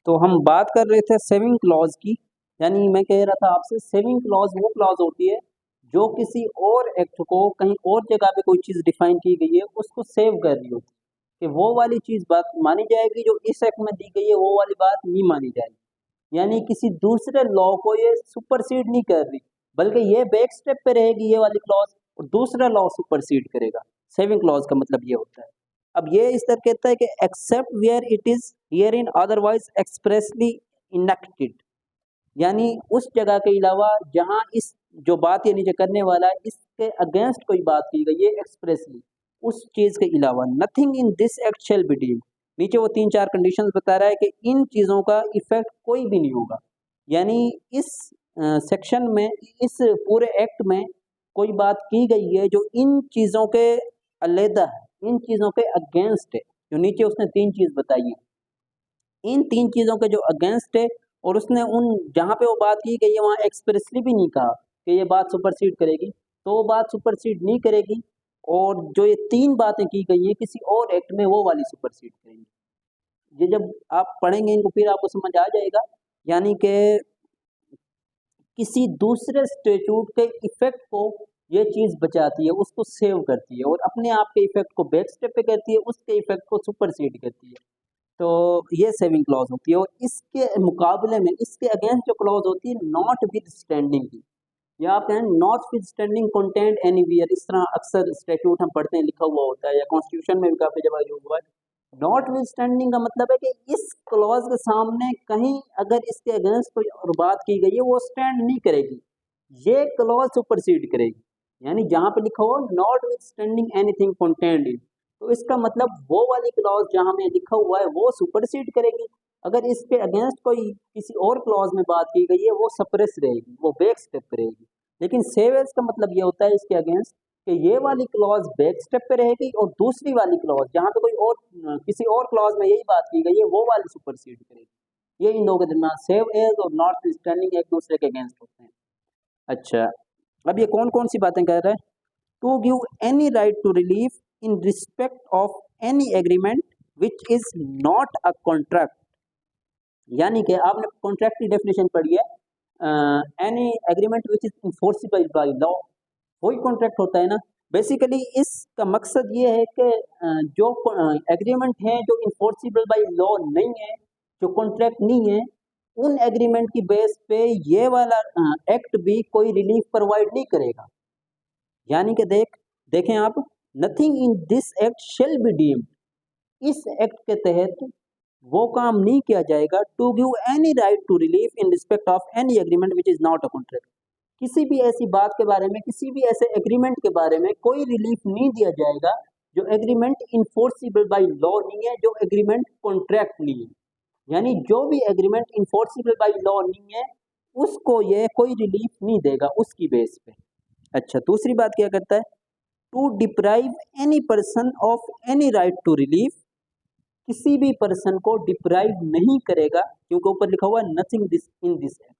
तो हम बात कर रहे थे सेविंग क्लॉज की, यानी मैं कह रहा था आपसे सेविंग क्लॉज वो क्लॉज होती है जो किसी और एक्ट को कहीं और जगह पे कोई चीज़ डिफाइन की गई है उसको सेव कर रही होती है कि वो वाली चीज़ बात मानी जाएगी जो इस एक्ट में दी गई है, वो वाली बात नहीं मानी जाएगी। यानी किसी दूसरे लॉ को ये सुपरसीड नहीं कर रही, बल्कि ये बैक स्टेप पे रहेगी ये वाली क्लॉज और दूसरा लॉ सुपरसीड करेगा। सेविंग क्लॉज का मतलब ये होता है। अब ये इस तरह कहता है कि except where it is herein otherwise expressly enacted, यानी उस जगह के अलावा जहां इस जो बात ये नीचे करने वाला है इसके अगेंस्ट कोई बात की गई है एक्सप्रेसली, उस चीज के अलावा nothing in this act shall be deemed. नीचे वो 3-4 कंडीशंस बता रहा है कि इन चीजों का इफेक्ट कोई भी नहीं होगा। यानी इस सेक्शन में, इस पूरे एक्ट में कोई बात की गई है जो इन चीजों के अलहदा है, इन चीजों के अगेंस्ट है। जो नीचे उसने 3 चीज बताई है, इन 3 चीजों के जो अगेंस्ट है, और उसने उन जहाँ पे वो बात की गई है वहाँ एक्सप्रेसली भी नहीं कहा कि ये बात सुपरसीड करेगी, तो वो बात सुपरसीड नहीं करेगी। और जो ये 3 बातें की गई हैं किसी और एक्ट में, वो वाली सुपरसीड करेंगी। ये जब आप पढ़ेंगे इनको फिर आपको समझ आ जाएगा। यानी कि किसी दूसरे स्टेट्यूट के इफेक्ट को ये चीज बचाती है, उसको सेव करती है, और अपने आप के इफेक्ट को बैक स्टेप पे करती है, उसके इफेक्ट को सुपरसीड करती है। तो ये सेविंग क्लॉज होती है। और इसके मुकाबले में इसके अगेंस्ट जो क्लॉज होती है नॉट विद स्टैंडिंग की, या आप कहें not with standing content anywhere, इस तरह अक्सर स्टैट्यूट हम पढ़ते हैं लिखा हुआ होता है, या कॉन्स्टिट्यूशन में भी काफी जगह यूज हुआ है। नॉट विद स्टैंडिंग का मतलब है कि इस क्लॉज के सामने कहीं अगर इसके अगेंस्ट कोई और बात की गई है वो स्टैंड नहीं करेगी, ये क्लॉज सुपरसीड करेगी। यानी जहां पे लिखा हुआ not with standing anything content in, तो इसका मतलब वो वाली क्लॉज जहां में लिखा हुआ है वो सुपरसीड करेगी। अगर इसके अगेंस्ट कोई किसी और क्लॉज में बात की गई है वो सप्रेस रहेगी, वो बैक स्टेप रहेगी। लेकिन सेव एज का मतलब ये होता है इसके अगेंस्ट कि ये वाली क्लॉज बैक स्टेप पे रहेगी और दूसरी वाली क्लॉज जहां पे कोई और किसी और क्लॉज में यही बात की गई है वो वाली सुपरसीड करेगी। ये इन लोगों के दरमियान सेव एज और नॉट स्टैंडिंग एक दूसरे के अगेंस्ट होते हैं। अच्छा, अब ये कौन कौन सी बातें कर रहा है? To give any right to relief in respect of any agreement which is not a contract. यानी कि आपने कॉन्ट्रैक्ट की डेफिनेशन पढ़ी है, any agreement which is enforceable by law, वही कॉन्ट्रैक्ट होता है ना। बेसिकली इसका मकसद ये है कि जो एग्रीमेंट है जो इन्फोर्सिबल बाय लॉ नहीं है, जो कॉन्ट्रैक्ट नहीं है, उन एग्रीमेंट की बेस पे ये वाला एक्ट भी कोई रिलीफ प्रोवाइड नहीं करेगा। यानी कि देखें आप, nothing in this act shall be deemed, इस एक्ट के तहत वो काम नहीं किया जाएगा to give any right to relief in respect of any agreement which is not a contract. किसी भी ऐसी बात के बारे में, किसी भी ऐसे एग्रीमेंट के बारे में कोई रिलीफ नहीं दिया जाएगा जो एग्रीमेंट इन्फोर्सिबल बाय लॉ नहीं है, जो एग्रीमेंट कॉन्ट्रैक्ट नहीं है। यानी जो भी एग्रीमेंट इन्फोर्सिबल बाय लॉ नहीं है उसको ये कोई रिलीफ नहीं देगा उसकी बेस पे। अच्छा, दूसरी बात क्या करता है? To deprive any person of any right to relief, किसी भी पर्सन को डिप्राइव नहीं करेगा, क्योंकि ऊपर लिखा हुआ है nothing this in this act,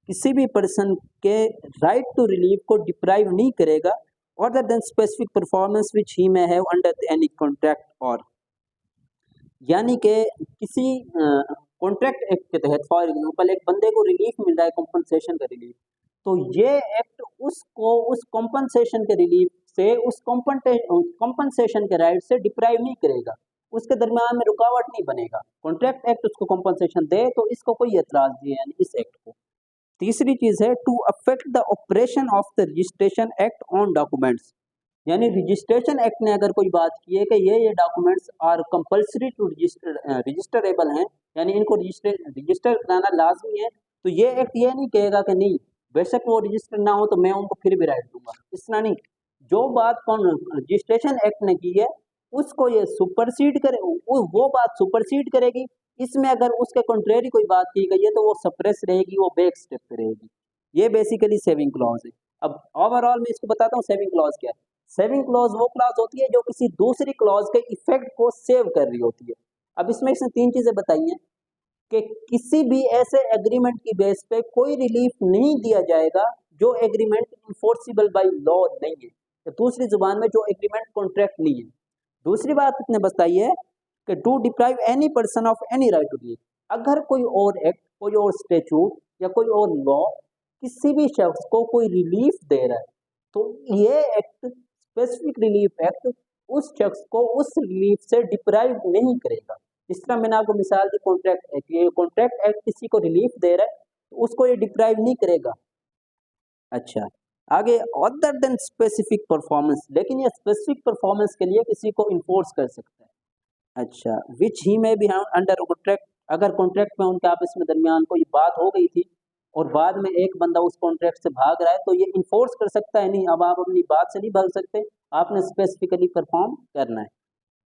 किसी भी पर्सन के राइट टू रिलीफ को डिप्राइव नहीं करेगा other than specific performance which he may have under any contract. और यानी कि किसी कॉन्ट्रैक्ट एक्ट के तहत फॉर एग्जांपल एक बंदे को रिलीफ मिल रहा है, कंपनसेशन का रिलीफ, तो ये एक्ट उसको उस कंपनसेशन के रिलीफ से, उस कंपनसेशन के राइट से डिप्राइव नहीं करेगा, उसके दरमियान में रुकावट नहीं बनेगा। कॉन्ट्रैक्ट एक्ट उसको कंपनसेशन दे तो इसको कोई एतराज नहीं है, यानी इस एक्ट को। तीसरी चीज है to affect the operation of the registration act on documents, यानी रजिस्ट्रेशन एक्ट ने अगर कोई बात की है कि ये documents are compulsory to registrable हैं, यानी इनको रजिस्टर कराना लाजमी है, तो ये एक्ट ये नहीं कहेगा कि नहीं बेशक वो रजिस्टर ना हो तो मैं उनको फिर भी राइट दूंगा, इस तरह नहीं। जो बात कौन रजिस्ट्रेशन एक्ट ने की है उसको ये सुपरसीड करे, वो बात सुपरसीड करेगी। इसमें अगर उसके कंट्रेरी कोई बात की गई है तो वो सप्रेस रहेगी, वो बैक स्टेप पे रहेगी। ये बेसिकली सेविंग क्लॉज है। अब ओवरऑल मैं इसको बताता हूँ सेविंग क्लॉज क्या है। सेविंग क्लॉज वो क्लॉज होती है जो किसी दूसरी क्लॉज के इफेक्ट को सेव कर रही होती है। अब इसमें इसने 3 चीजें बताई हैं कि किसी भी ऐसे एग्रीमेंट की बेस पे कोई रिलीफ नहीं दिया जाएगा जो एग्रीमेंट इन्फोर्सिबल बाय लॉ नहीं है, तो दूसरी जुबान में जो एग्रीमेंट कॉन्ट्रैक्ट नहीं है। दूसरी बात इसने बताई है कि to deprive any person of any right to leave, अगर कोई और एक्ट, कोई और स्टेचूट या कोई और लॉ किसी भी शख्स को कोई रिलीफ दे रहा है, तो ये एक्ट, स्पेसिफिक रिलीफ एक्ट, उस शख्स को उस रिलीफ से डिप्राइव नहीं करेगा। जिस तरह मैंने आपको मिसाल दी कॉन्ट्रैक्ट एक्ट, ये कॉन्ट्रैक्ट एक्ट किसी को रिलीफ दे रहा है तो उसको ये डिप्राइव नहीं करेगा। अच्छा, आगे अदर देन स्पेसिफिक परफॉर्मेंस, लेकिन ये स्पेसिफिक परफॉर्मेंस के लिए किसी को इन्फोर्स कर सकता है। अच्छा, विच ही में भी अंडर कॉन्ट्रैक्ट, अगर कॉन्ट्रैक्ट में उनके आपस में दरमियान कोई बात हो गई थी और बाद में एक बंदा उस कॉन्ट्रैक्ट से भाग रहा है तो ये इन्फोर्स कर सकता है। नहीं, अब आप अपनी बात से नहीं भाग सकते, आपने स्पेसिफिकली परफॉर्म करना है।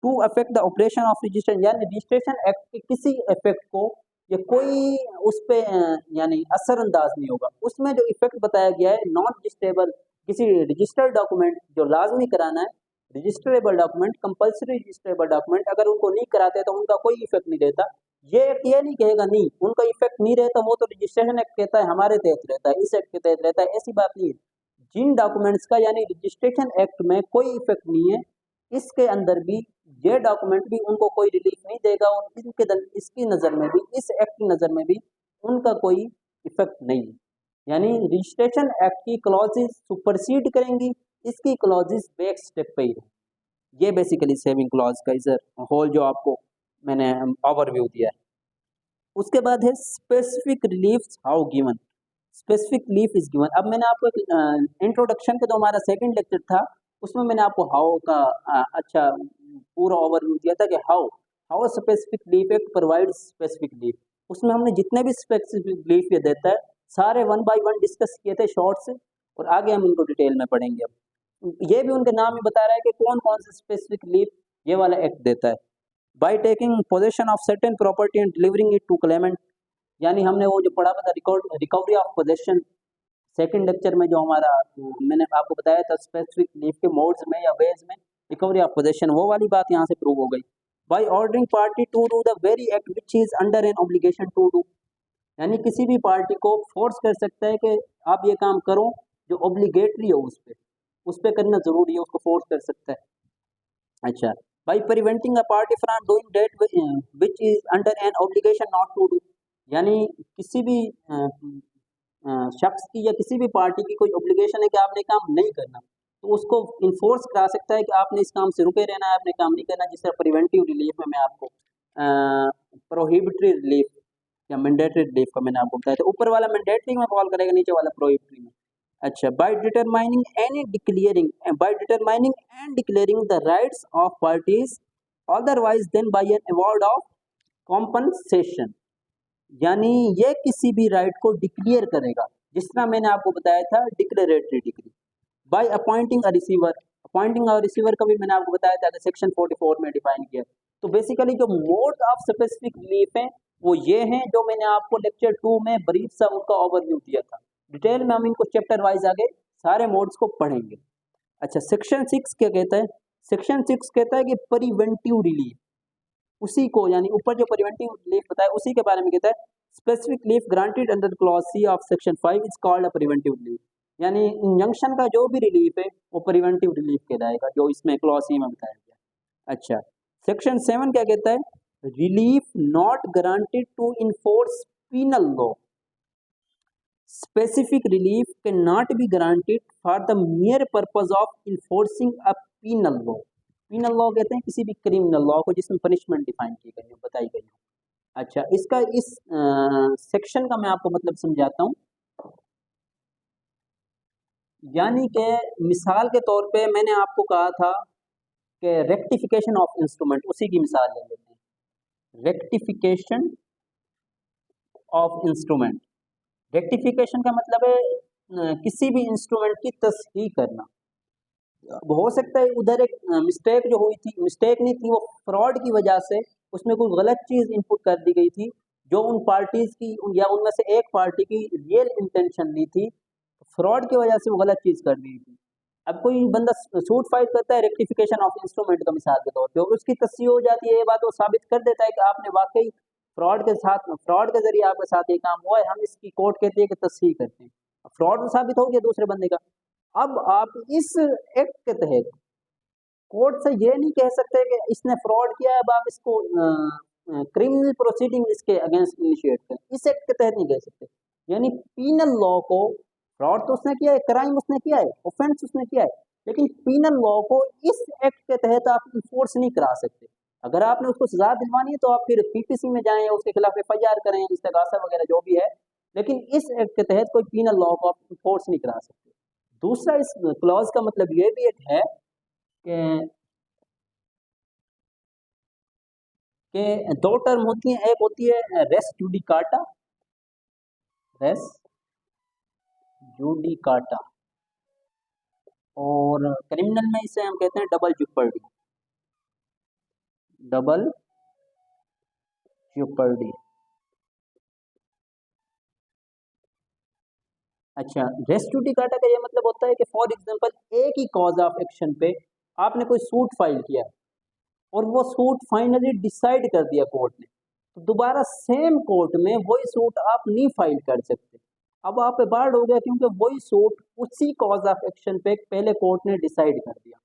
To affect the operation of registration, यानी रजिस्ट्रेशन एक्ट के किसी इफेक्ट को या कोई उस पे यानी असरअंदाज नहीं होगा। उसमें जो इफेक्ट बताया गया है नॉन रजिस्ट्रेबल, किसी रजिस्टर्ड डॉक्यूमेंट जो लाजमी कराना है, registrable document, compulsory registrable document, अगर उनको नहीं कराते तो उनका कोई इफेक्ट नहीं रहता। ये एक्ट ये नहीं कहेगा नहीं उनका इफेक्ट नहीं रहता, वो तो रजिस्ट्रेशन एक्ट कहता है हमारे तहत रहता है, इस एक्ट के तहत रहता है, ऐसी बात नहीं है। जिन डॉक्यूमेंट्स का यानी रजिस्ट्रेशन एक्ट में कोई इफेक्ट नहीं है, इसके अंदर भी ये डॉक्यूमेंट भी उनको कोई रिलीफ नहीं देगा और इसकी नज़र में भी, इस एक्ट की नज़र में भी उनका कोई इफेक्ट नहीं है। यानी रजिस्ट्रेशन एक्ट की क्लॉजेस सुपरसीड करेंगी, इसकी क्लॉजेस बैक स्टेप पे ही रहेंगी। ये बेसिकली सेविंग क्लॉज का इधर होल जो आपको मैंने ओवरव्यू दिया है। उसके बाद है specific relief how given, specific relief is given. अब मैंने आपको इंट्रोडक्शन का जो हमारा सेकंड लेक्चर था उसमें मैंने आपको हाउ का अच्छा पूरा ओवरव्यू दिया था कि how specific relief act provide specific relief. उसमें हमने जितने भी स्पेसिफिक रिलीफ ये देता है सारे वन बाय वन डिस्कस किए थे शॉर्ट से, और आगे हम इनको डिटेल में पढ़ेंगे। अब ये भी उनके नाम ही बता रहा है कि कौन कौन से स्पेसिफिक रिलीफ ये वाला एक्ट देता है। By taking possession of certain property and delivering it to claimant, यानी हमने वो जो पढ़ा था recovery of possession second lecture में, जो हमारा मैंने आपको बताया था स्पेसिफिक रिलीफ के मोड्स में या वेज में रिकवरी ऑफ पोजेशन, वो वाली बात यहाँ से प्रूव हो गई। By ordering party to do the very act which is under an obligation to do, यानी किसी भी पार्टी को फोर्स कर सकता है कि आप ये काम करो जो ऑब्लिगेटरी हो, उस पर करना जरूरी है, उसको फोर्स कर सकता है। अच्छा, by preventing a party from doing that which is under an obligation not to do, यानी किसी भी शख्स की या किसी भी पार्टी की कोई ऑब्लिगेशन है कि आपने काम नहीं करना, तो उसको इन्फोर्स करा सकता है कि आपने इस काम से रुके रहना है, आपने काम नहीं करना। जिस तरह प्रिवेंटिव रिलीफ में मैं आपको प्रोहिबिटरी रिलीफ या मैंडेटरी रिलीफ का मैंने आपको बताया था, ऊपर वाला मैंडेटरी में फॉल करेगा, नीचे वाला प्रोहिबिटरी में। अच्छा, by determining and declaring the rights of parties otherwise than by an award of compensation, यानी ये किसी भी राइट को डिक्लेयर करेगा, जिस तरह मैंने आपको बताया था declaratory decree. By appointing a receiver, appointing a receiver का भी मैंने आपको बताया था सेक्शन 44 में डिफाइन किया। तो बेसिकली जो मोड ऑफ स्पेसिफिक रिलीफ है वो ये हैं जो मैंने आपको लेक्चर 2 में ब्रीफ सा उनका ओवरव्यू दिया था। डिटेल में हम इनको चैप्टर वाइज आगे सारे मोड्स को पढ़ेंगे। अच्छा, सेक्शन 6 क्या कहता है? सेक्शन 6 कहता है कि प्रिवेंटिव रिलीफ, उसी को यानी ऊपर जो प्रिवेंटिव रिलीफ बताया उसी के बारे में कहता है specific relief granted under clause C of section 5 is called a preventive relief, यानी इंजंक्शन का जो भी रिलीफ है वो प्रिवेंटिव रिलीफ कहलाएगा, जो इसमें क्लॉज सी में बताया गया। अच्छा, सेक्शन 7 क्या कहता है? Relief not granted to enforce penal law, specific relief can not be granted for the mere purpose of enforcing a penal law. Penal law कहते हैं किसी भी क्रिमिनल लॉ को जिसमें पनिशमेंट डिफाइन की गई हो, बताई गई हो। अच्छा, इसका इस सेक्शन का मैं आपको मतलब समझाता हूँ। यानी कि मिसाल के तौर पे मैंने आपको कहा था कि रेक्टिफिकेशन ऑफ इंस्ट्रूमेंट, उसी की मिसाल ले लेते हैं। रेक्टिफिकेशन ऑफ इंस्ट्रूमेंट, रेक्टिफिकेशन का मतलब है किसी भी इंस्ट्रूमेंट की तस्हीह करना। हो सकता है उधर एक मिस्टेक जो हुई थी, मिस्टेक नहीं थी, वो फ्रॉड की वजह से उसमें कोई गलत चीज़ इनपुट कर दी गई थी जो उन पार्टीज की या उनमें से एक पार्टी की रियल इंटेंशन नहीं थी, फ्रॉड की वजह से वो गलत चीज़ कर दी थी। अब कोई बंदा सूट फाइल करता है रेक्टिफिकेशन ऑफ इंस्ट्रूमेंट का मिसाल के तौर पे, और उसकी तस्हीह हो जाती है, ये बात वो साबित कर देता है कि आपने वाकई फ्रॉड के जरिए आपके साथ ये काम हुआ है, हम इसकी कोर्ट कहती है कि तस्हीह करते हैं, फ्रॉड साबित हो गया दूसरे बंदे का। अब आप इस एक्ट के तहत कोर्ट से ये नहीं कह सकते कि इसने फ्रॉड किया है, अब आप इसको क्रिमिनल प्रोसीडिंग इसके अगेंस्ट इनिशिएट करें, इस एक्ट के तहत नहीं कह सकते। यानी पीनल लॉ को, फ्रॉड तो उसने किया है, क्राइम उसने किया है, ऑफेंस उसने किया है, लेकिन पीनल लॉ को इस एक्ट के तहत आप इन्फोर्स नहीं करा सकते। अगर आपने उसको सजा दिलवानी है तो आप फिर पीपीसी में जाएं या उसके खिलाफ एफआईआर करें, इस्तेगासा वगैरह जो भी है, लेकिन इस एक्ट के तहत कोई पीनल लॉ को आप इन्फोर्स नहीं करा सकते। दूसरा, इस क्लॉज का मतलब ये भी एक है कि दो टर्म होती है, एक होती है रेस जुडिकाटा, रेस जुडिकाटा, और क्रिमिनल में इसे हम कहते हैं डबल जेपर्डी, डबल जेपर्डी। अच्छा, रेस जुडिकाटा का ये मतलब होता है कि फॉर एग्जांपल एक ही कॉज ऑफ एक्शन पे आपने कोई सूट फाइल किया और वो सूट फाइनली डिसाइड कर दिया कोर्ट ने, तो दोबारा सेम कोर्ट में वही सूट आप नहीं फाइल कर सकते। अब आप पे बार्ड हो गया क्योंकि वही सूट उसी कॉज ऑफ एक्शन पे पहले कोर्ट ने डिसाइड कर दिया।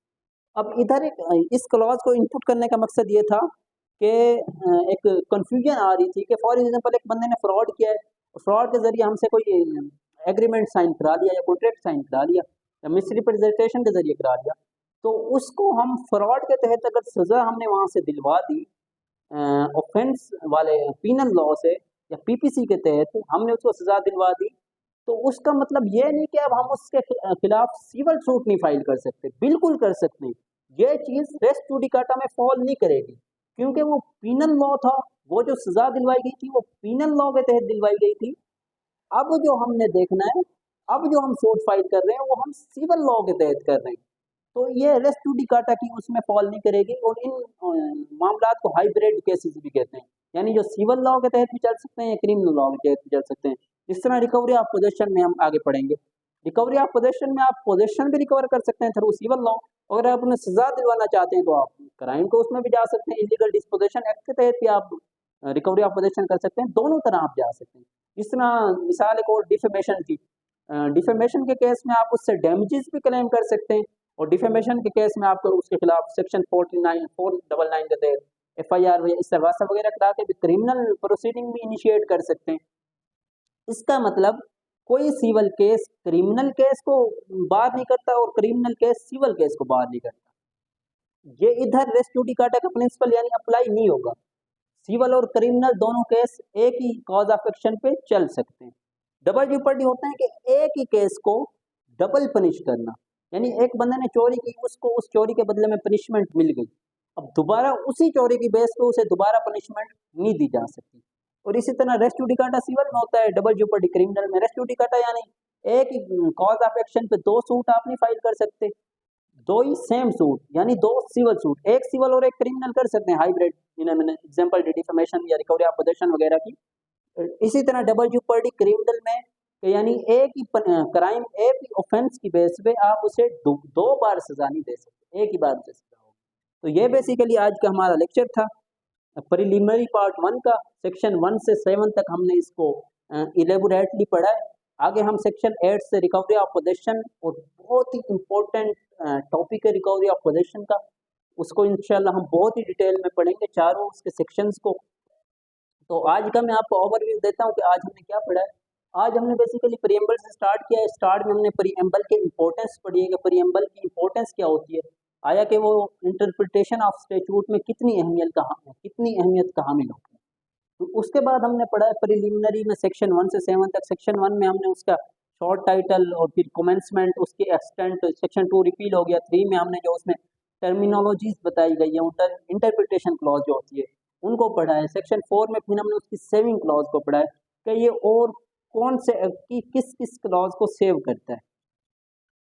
अब इधर एक इस क्लॉज को इनपुट करने का मकसद ये था कि एक कंफ्यूजन आ रही थी कि फॉर एग्जांपल एक बंदे ने फ्रॉड किया है, फ्रॉड के जरिए हमसे कोई एग्रीमेंट साइन करा लिया या कॉन्ट्रैक्ट साइन करा लिया या मिसरिप्रेजेंटेशन के जरिए करा लिया, तो उसको हम फ्रॉड के तहत अगर सज़ा हमने वहाँ से दिलवा दी ऑफेंस वाले पीनल लॉ से या पीपीसी के तहत हमने उसको सज़ा दिलवा दी, तो उसका मतलब ये नहीं कि अब हम उसके खिलाफ सिविल सूट नहीं फाइल कर सकते, बिल्कुल कर सकते हैं। ये चीज़ रेस जुडिकाटा में फॉल नहीं करेगी क्योंकि वो पीनल लॉ था, वो जो सज़ा दिलवाई गई थी वो पीनल लॉ के तहत दिलवाई गई थी। अब जो हमने देखना है, अब जो हम सूट फाइल कर रहे हैं वो हम सिविल लॉ के तहत कर रहे हैं, तो ये रेस जुडिकाटा की उसमें फॉल नहीं करेगी। और इन मामलात को हाइब्रिड केसेस भी कहते हैं, यानी जो सिविल लॉ के तहत भी चल सकते हैं या क्रिमिनल लॉ के तहत भी चल सकते हैं। जिस तरह रिकवरी ऑफ पोजेशन में हम आगे पढ़ेंगे, रिकवरी ऑफ पोजेशन में आप पोजेशन भी रिकवर कर सकते हैं थ्रू सिविल लॉ, अगर आप उन्हें सजा दिलवाना चाहते हैं तो आप क्राइम को उसमें भी जा सकते हैं, इलीगल डिस्पोजेशन एक्ट के तहत भी आप रिकवरी ऑफ पोजेशन कर सकते हैं, दोनों तरह आप जा सकते हैं। इस तरह मिसाल एक और डिफेमेशन की, डिफेमेशन के केस में आप उससे डैमेजेस भी क्लेम कर सकते हैं, और डिफेमेशन के केस में आपको उसके खिलाफ सेक्शन 499 के तहत एफआईआर या इस्तेगासा वगैरह करा के भी क्रिमिनल प्रोसीडिंग भी इनिशिएट कर सकते हैं। इसका मतलब कोई सिविल केस क्रिमिनल केस को बार नहीं करता और क्रिमिनल केस सिविल केस को बार नहीं करता। ये इधर रेस जुडिकाटा का प्रिंसिपल यानी अप्लाई नहीं होगा। सिविल और क्रिमिनल दोनों केस एक ही कॉज ऑफ एक्शन पे चल सकते हैं। डबल जेपर्डी होता है कि एक ही केस को डबल पनिश करना, यानी एक बंदे ने चोरी की, उसको उस चोरी के बदले में पनिशमेंट मिल गई, अब दोबारा उसी चोरी की बेस पे उसे दोबारा पनिशमेंट नहीं दी जा सकती। और इसी तरह रेस जुडिकाटा सिविल में होता है, डबल जेपर्डी क्रिमिनल में। रेस जुडिकाटा यानी एक ही कॉज ऑफ एक्शन पे दो सूट आप नहीं फाइल कर सकते, दो ही सेम सूट यानी दो सिविल सूट, एक सिविल और एक क्रिमिनल कर सकते हैं, हाइब्रिड, जिन्हें मैंने एग्जांपल डिफेमेशन या रिकवरी ऑफ पोजेशन वगैरह की। इसी तरह डबल जेपर्डी क्रिमिनल में यानी एक ही क्राइम, एक ही ऑफेंस की बेस पे आप उसे दो बार सजा नहीं दे सकते, एक ही बार उसे सजा होगी। तो ये बेसिकली आज का हमारा लेक्चर था प्रिलिमिनरी पार्ट 1 का। सेक्शन 1 से 7 तक हमने इसको इलेबोरेटली पढ़ा है। आगे हम सेक्शन 8 से रिकवरी ऑफ पोजेशन, और बहुत ही इम्पोर्टेंट टॉपिक है रिकवरी ऑफ पोजेशन का, उसको इंशाल्लाह हम बहुत ही डिटेल में पढ़ेंगे, चारों उसके सेक्शंस को। तो आज का मैं आपको ओवरव्यू देता हूँ कि आज हमने क्या पढ़ा है। आज हमने बेसिकली प्रीएम्बल से स्टार्ट किया है। स्टार्ट में हमने प्रीएम्बल के इंपॉर्टेंस पढ़ी है कि प्रीएम्बल की इंपॉर्टेंस क्या होती है, आया कि वो इंटरप्रिटेशन ऑफ स्टैट्यूट में कितनी अहमियत का हामिल होती है। तो उसके बाद हमने पढ़ा है प्रिलिमिनरी में सेक्शन 1 से 7 तक। सेक्शन 1 में हमने उसका शॉर्ट टाइटल और फिर कमेंसमेंट, उसके एक्सटेंट। सेक्शन 2 रिपील हो गया। 3 में हमने जो उसमें टर्मिनोलॉजीज बताई गई है, इंटरप्रिटेशन क्लॉज जो होती है उनको पढ़ा है। सेक्शन 4 में फिर हमने उसकी सेविंग क्लॉज को पढ़ा है कि ये और कौन से किस किस क्लॉज को सेव करता है,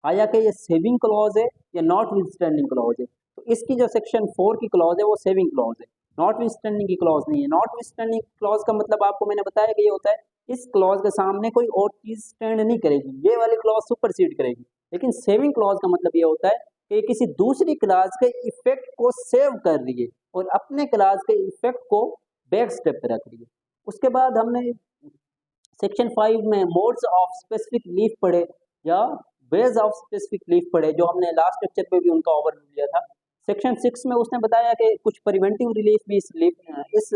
आया कि ये सेविंग क्लॉज है या नॉट विथस्टैंडिंग क्लॉज है। तो इसकी जो सेक्शन 4 की क्लॉज है वो सेविंग क्लॉज है, नॉट विथस्टैंडिंग की क्लॉज नहीं है। नॉट विथस्टैंडिंग क्लॉज का मतलब आपको मैंने बताया कि ये होता है इस क्लॉज के सामने कोई और चीज स्टैंड नहीं करेगी, ये वाली क्लॉज सुपरसीड करेगी। लेकिन सेविंग क्लॉज का मतलब ये होता है कि किसी दूसरी क्लॉज के इफेक्ट को सेव कर रही है और अपने क्लॉज के इफेक्ट को बैक स्टेप पे रख रही है। उसके बाद हमने सेक्शन 5 में मोड्स ऑफ स्पेसिफिक लीफ पढ़े या वेज ऑफ स्पेसिफिक लीफ पढ़े, जो हमने लास्ट लेक्चर पे भी उनका ओवरव्यू लिया था। सेक्शन 6 में उसने बताया कि कुछ प्रिवेंटिव रिलीफ भी इस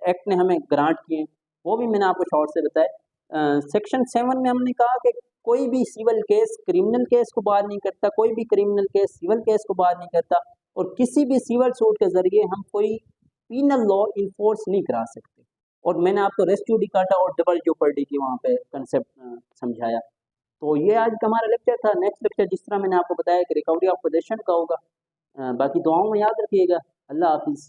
एक्ट ने हमें ग्रांट किए हैं, वो भी मैंने आपको शॉर्ट से बताया। सेक्शन 7 में हमने कहा कि कोई भी सिविल केस क्रिमिनल केस को बाहर नहीं करता, कोई भी क्रिमिनल केस सिविल केस को बाहर नहीं करता, और किसी भी सिविल सूट के जरिए हम कोई पीनल लॉ इन्फोर्स नहीं करा सकते। और मैंने आपको रेस जुडिकाटा और डबल जेओपर्डी की वहाँ पे कंसेप्ट समझाया। तो ये आज का हमारा लेक्चर था। नेक्स्ट लेक्चर जिस तरह मैंने आपको बताया कि रिकवरी ऑफ पोजेशन का होगा। बाकी दुआओं में याद रखिएगा। अल्लाह हाफिज़।